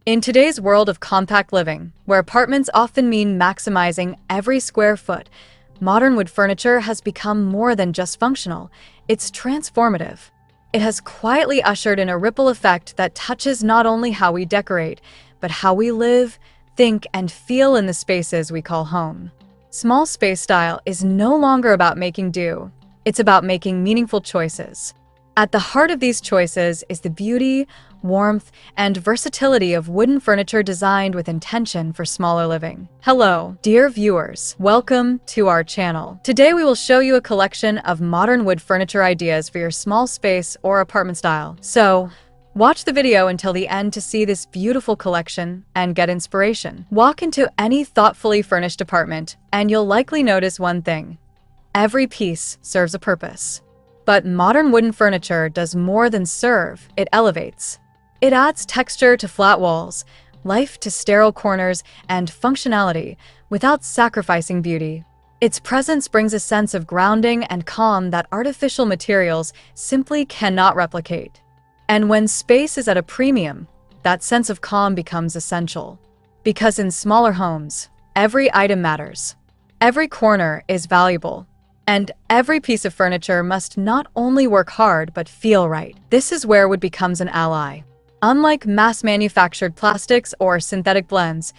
In today's world of compact living, where apartments often mean maximizing every square foot, modern wood furniture has become more than just functional, it's transformative. It has quietly ushered in a ripple effect that touches not only how we decorate, but how we live, think, and feel in the spaces we call home. Small space style is no longer about making do, it's about making meaningful choices. At the heart of these choices is the beauty, warmth, and versatility of wooden furniture designed with intention for smaller living. Hello, dear viewers. Welcome to our channel. Today we will show you a collection of modern wood furniture ideas for your small space or apartment style. So, watch the video until the end to see this beautiful collection and get inspiration. Walk into any thoughtfully furnished apartment and you'll likely notice one thing. Every piece serves a purpose. But modern wooden furniture does more than serve, it elevates. It adds texture to flat walls, life to sterile corners, and functionality without sacrificing beauty. Its presence brings a sense of grounding and calm that artificial materials simply cannot replicate. And when space is at a premium, that sense of calm becomes essential. Because in smaller homes, every item matters. Every corner is valuable. And every piece of furniture must not only work hard, but feel right. This is where wood becomes an ally. Unlike mass-manufactured plastics or synthetic blends,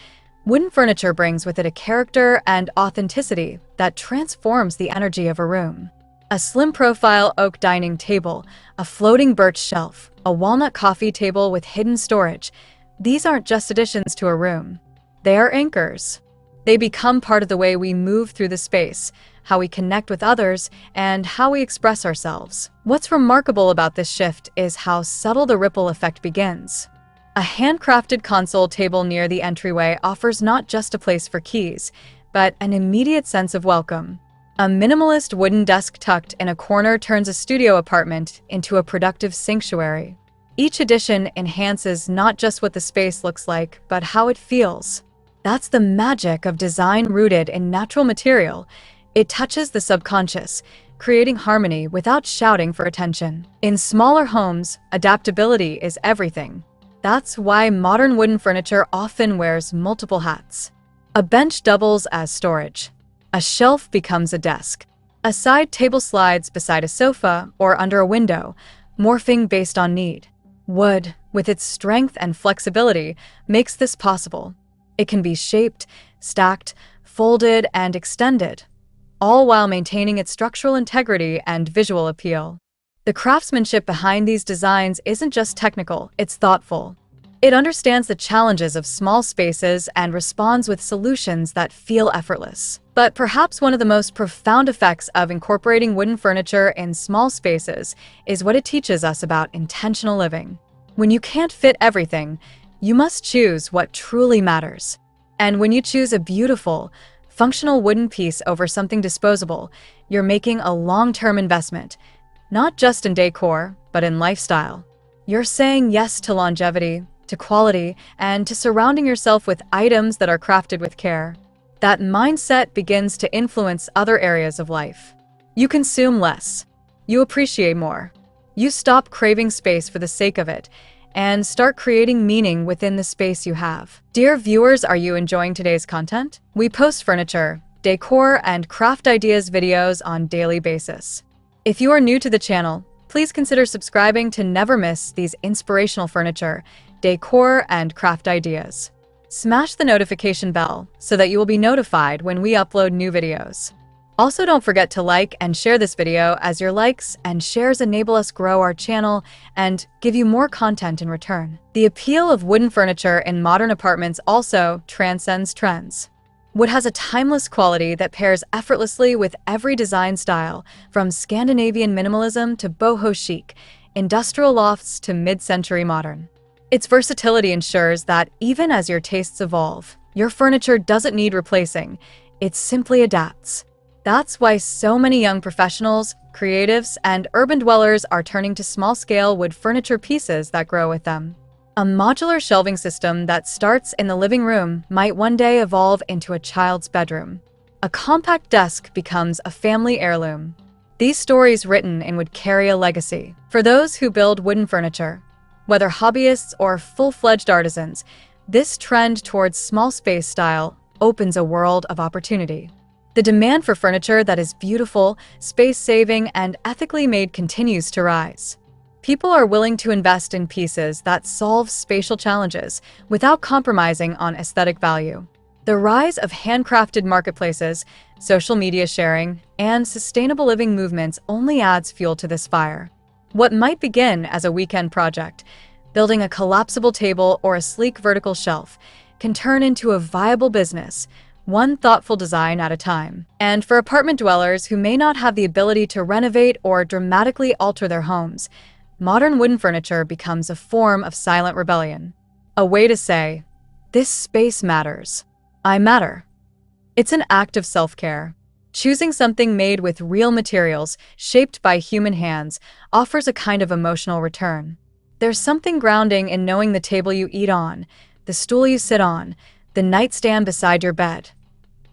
wooden furniture brings with it a character and authenticity that transforms the energy of a room. A slim-profile oak dining table, a floating birch shelf, a walnut coffee table with hidden storage. These aren't just additions to a room. They are anchors. They become part of the way we move through the space, how we connect with others, and how we express ourselves. What's remarkable about this shift is how subtle the ripple effect begins. A handcrafted console table near the entryway offers not just a place for keys, but an immediate sense of welcome. A minimalist wooden desk tucked in a corner turns a studio apartment into a productive sanctuary. Each addition enhances not just what the space looks like, but how it feels. That's the magic of design rooted in natural material. It touches the subconscious, creating harmony without shouting for attention. In smaller homes, adaptability is everything. That's why modern wooden furniture often wears multiple hats. A bench doubles as storage. A shelf becomes a desk. A side table slides beside a sofa or under a window, morphing based on need. Wood, with its strength and flexibility, makes this possible. It can be shaped, stacked, folded, and extended, all while maintaining its structural integrity and visual appeal. The craftsmanship behind these designs isn't just technical, it's thoughtful. It understands the challenges of small spaces and responds with solutions that feel effortless. But perhaps one of the most profound effects of incorporating wooden furniture in small spaces is what it teaches us about intentional living. When you can't fit everything, you must choose what truly matters. And when you choose a beautiful, functional wooden piece over something disposable, you're making a long-term investment, not just in decor, but in lifestyle. You're saying yes to longevity, to quality, and to surrounding yourself with items that are crafted with care. That mindset begins to influence other areas of life. You consume less. You appreciate more. You stop craving space for the sake of it, and start creating meaning within the space you have. Dear viewers, are you enjoying today's content? We post furniture, decor, and craft ideas videos on a daily basis. If you are new to the channel, please consider subscribing to never miss these inspirational furniture, decor, and craft ideas. Smash the notification bell so that you will be notified when we upload new videos. Also, don't forget to like and share this video, as your likes and shares enable us grow our channel and give you more content in return. The appeal of wooden furniture in modern apartments also transcends trends. Wood has a timeless quality that pairs effortlessly with every design style, from Scandinavian minimalism to boho chic, industrial lofts to mid-century modern. Its versatility ensures that even as your tastes evolve, your furniture doesn't need replacing, it simply adapts. That's why so many young professionals, creatives, and urban dwellers are turning to small-scale wood furniture pieces that grow with them. A modular shelving system that starts in the living room might one day evolve into a child's bedroom. A compact desk becomes a family heirloom. These stories written in wood carry a legacy. For those who build wooden furniture, whether hobbyists or full-fledged artisans, This trend towards small space style opens a world of opportunity. The demand for furniture that is beautiful, space-saving, and ethically made continues to rise. People are willing to invest in pieces that solve spatial challenges without compromising on aesthetic value. The rise of handcrafted marketplaces, social media sharing, and sustainable living movements only adds fuel to this fire. What might begin as a weekend project, building a collapsible table or a sleek vertical shelf, can turn into a viable business, one thoughtful design at a time. And for apartment dwellers who may not have the ability to renovate or dramatically alter their homes, modern wooden furniture becomes a form of silent rebellion. A way to say, "This space matters. I matter." It's an act of self-care. Choosing something made with real materials, shaped by human hands, offers a kind of emotional return. There's something grounding in knowing the table you eat on, the stool you sit on, the nightstand beside your bed,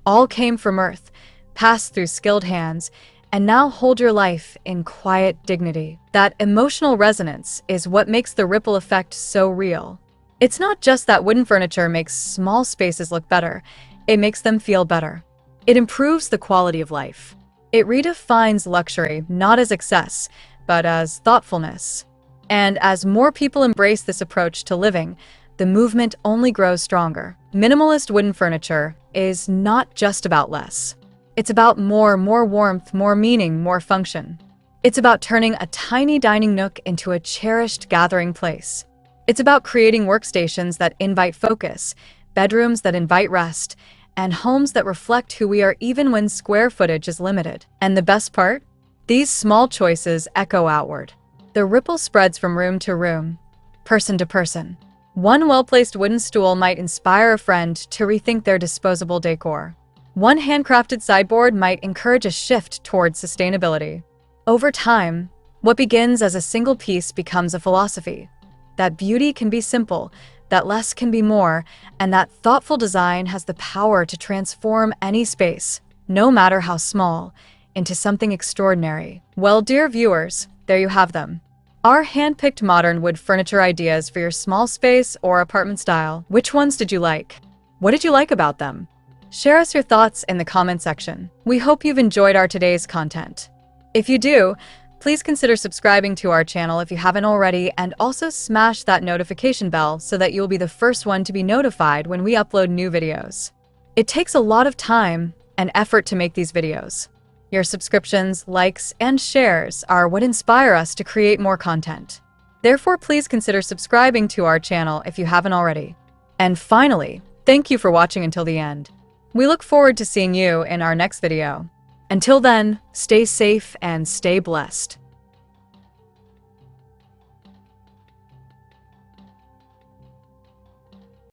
all came from earth, passed through skilled hands, and now hold your life in quiet dignity. That emotional resonance is what makes the ripple effect so real. It's not just that wooden furniture makes small spaces look better, it makes them feel better. It improves the quality of life. It redefines luxury not as excess, but as thoughtfulness. And as more people embrace this approach to living, the movement only grows stronger. Minimalist wooden furniture is not just about less. It's about more warmth, more meaning, more function. It's about turning a tiny dining nook into a cherished gathering place. It's about creating workstations that invite focus, bedrooms that invite rest, and homes that reflect who we are even when square footage is limited. And the best part? These small choices echo outward. The ripple spreads from room to room, person to person. One well-placed wooden stool might inspire a friend to rethink their disposable decor. One handcrafted sideboard might encourage a shift towards sustainability. Over time, what begins as a single piece becomes a philosophy. That beauty can be simple, that less can be more, and that thoughtful design has the power to transform any space, no matter how small, into something extraordinary. Well, dear viewers, there you have them. Our hand-picked modern wood furniture ideas for your small space or apartment style. Which ones did you like? What did you like about them? Share us your thoughts in the comment section. We hope you've enjoyed our today's content. If you do, please consider subscribing to our channel if you haven't already, and also smash that notification bell so that you'll be the first one to be notified when we upload new videos. It takes a lot of time and effort to make these videos. Your subscriptions, likes, and shares are what inspire us to create more content. Therefore, please consider subscribing to our channel if you haven't already. And finally, thank you for watching until the end. We look forward to seeing you in our next video. Until then, stay safe and stay blessed.